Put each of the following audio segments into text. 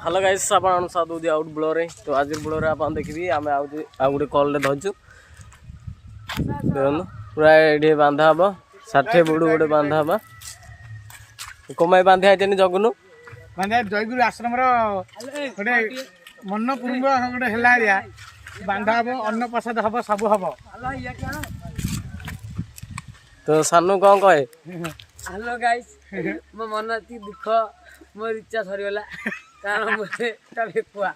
Hello guys आपण साथ दे out ब्लोरे तो आज ब्लोरे आपण देखिबी आमे आ गुटे कॉल रे धरछु देखन पूरा एडी बांधा हबो 60 बुडू गुटे बांधा हबो कोमाय बांधा आइतनी जगनु बांधा जयगुरु आश्रम रो गोटे मन पूर्व गोटे हला या बांधा हबो अन्न प्रसाद हबो सब हबो तो सानू कोन कहे हेलो गाइस मो मन अति दुख मोर इच्छा सरीगला कारण मोटे बेकुआ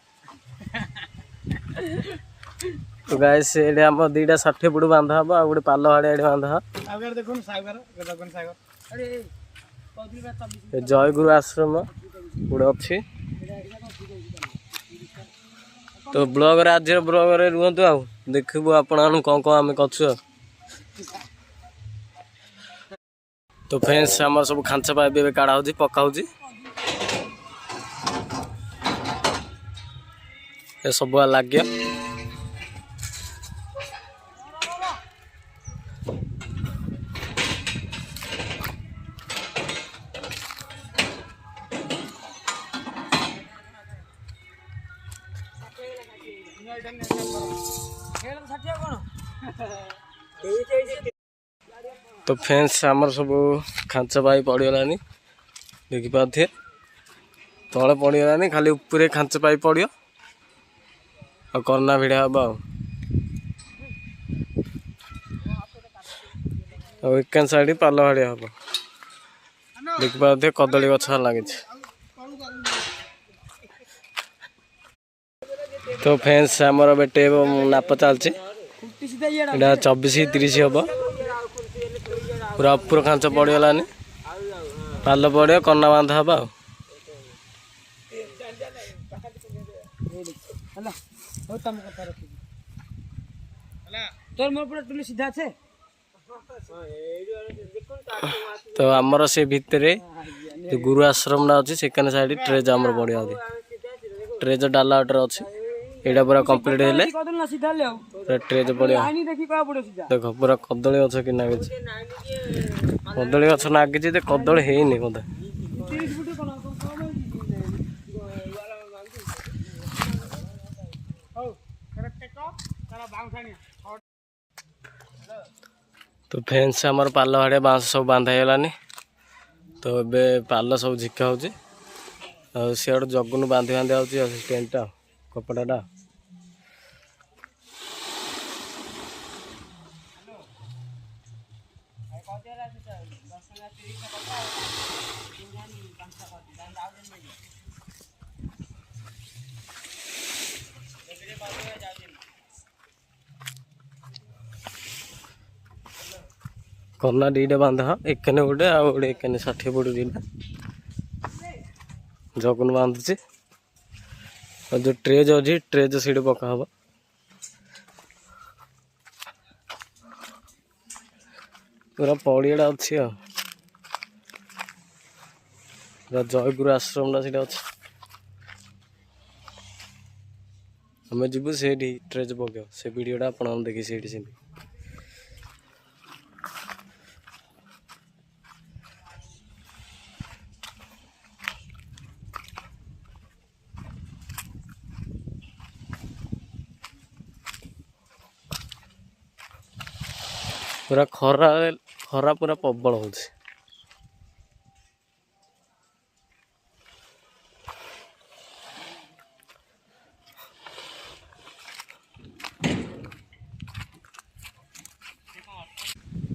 तो गाइस एडे हम दीटा 60 बुडू बांधा हबो आ गुटे पालो हाडे एडे बांधा ह अगर देखुन सागर गगन सागर अरे जय गुरु आश्रम गुटे अछि तो ब्लॉग रे आज ब्लॉग रे रुहंतु आ देखिबो आपण कोन कोन हम कछु तो फ्रेंड्स हमर सब खांचा पाइप बे काढा होजी पक्का होजी ए सब लाग गया तो फ्रेंड्स आमर सब खांचा पाई पड़गलानी देखी पाथे तले पड़गलानी खाली ऊपर खांचा पाई पड़ियो और करना भिड़ा हम एक साइड पाल भाड़िया हम देखी पाथे कदली गछ लगे तो फ्रेंड्स आमर बेटे नाप चलती 24-30 हम पूरा ऊपर खांचा पड़गलानी पाल पड़े कना बांधा हम तोर मोर पूरा टुली सीधा छे तो आमर से भितर जो गुरु आश्रम ना अच्छी सेकेंड साइड ट्रेज आमर बढ़िया ट्रेज डाला अटर अच्छी एटा पूरा कंप्लीट हेले पूरा ट्रेज बढ़िया देखो पूरा कदली गछ कि नागिछ कदली गछ नागिछ ते कदली हेइनी बोधे तो फ्रेंड्स आमर पाल भाड़िया बांस सब बांधा गलानी तो ए पाल सब झिका हो सियाड़ जगुन बांधि बांधि आउची टेंटा कपड़ाटा कना दीटा बांधा एकने गोटे आ गोटे एकने 60 फुट दीटा जगुन बांधुची और जो ट्रेज अच्छी ट्रेज सीट पका हम पूरा पड़ियाटा अच्छी जय गुरु आश्रम टा अच्छे आम जीवु से ट्रेज पक से वीडियोटा आप देखी से पूरा खरा खरा पूरा प्रबल हो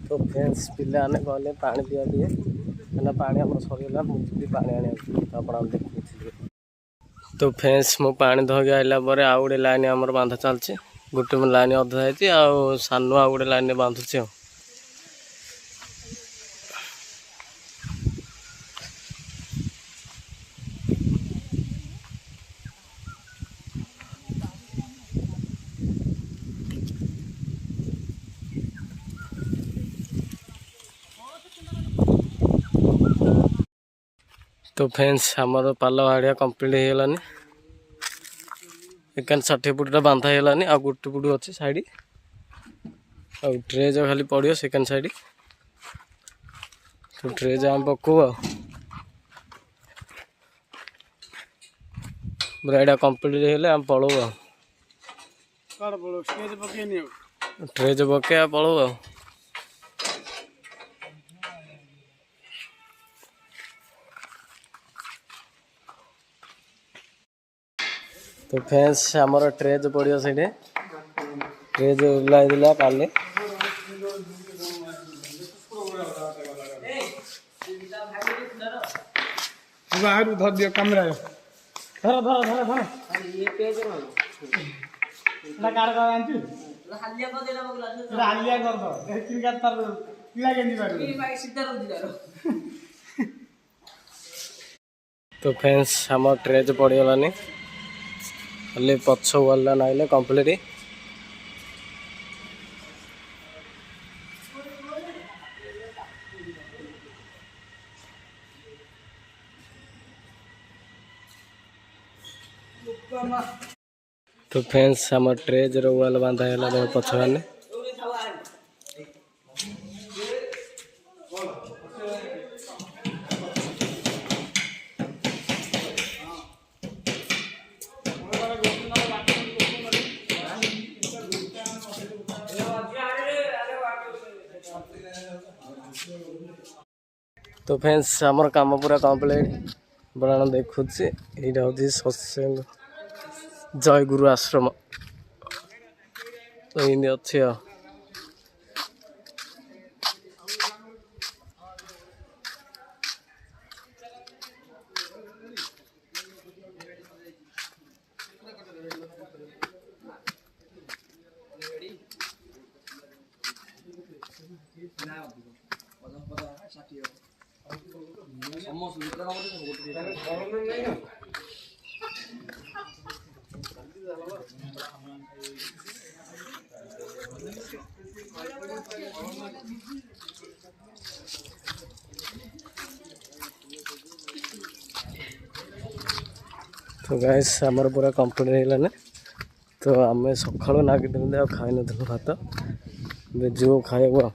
तो फ्रेंड्स पिला ने गले पानी पिया दिए ना पानी हम सरीगला मुझे पानी आने आप देखिए तो फ्रेंड्स मो पानी धोके आइला पर आउ गोटे लाइन आमर बांधा चलती गोटे लाइन अधा जाती आनु आ गोटे लाइन बांधुची तो फ्रेंड्स आमर पाल भाड़िया कंप्लीट हो गलानी एक 60 फुटा बांधा गलानी आ गोटे फुट अच्छी साइड आ ट्रेज खाली पड़ो सेकेंड साइड तो ट्रेज आम पकू पूरा एटा कंप्लीट हेले हम पळो कड़ बोलो स्टेज पकेनी हो ट्रेज पके पळो। तो फ्रेंड्स हमर ट्रेज पड़ियो सेठे ट्रेज उल्लाई दिला काले बाहर धर दियो कैमरा धर धर धर धर ये पेज ना कार का आंटी हालिया को देला बगला हालिया कर दो किन का तर किला गेंदी कर ये भाई सीधा रोज दारो। तो फ्रेंड्स हमर ट्रेज पड़िगलानी खाली पछ वाला नाइले कंप्लीट। तो फ्रेंड्स हमर ट्रेज रो वाल बांधा हैला दे पछवाने। तो फ्रेंड्स हमर काम पूरा कंप्लीट बनाना देखुची एटा होची सत्संग जय गुरु आश्रम तो इन अच्छे तो गाइस हमर पूरा कंप्लीट हेलाने। तो आम सका नागिद खाई न भात जो खाइबा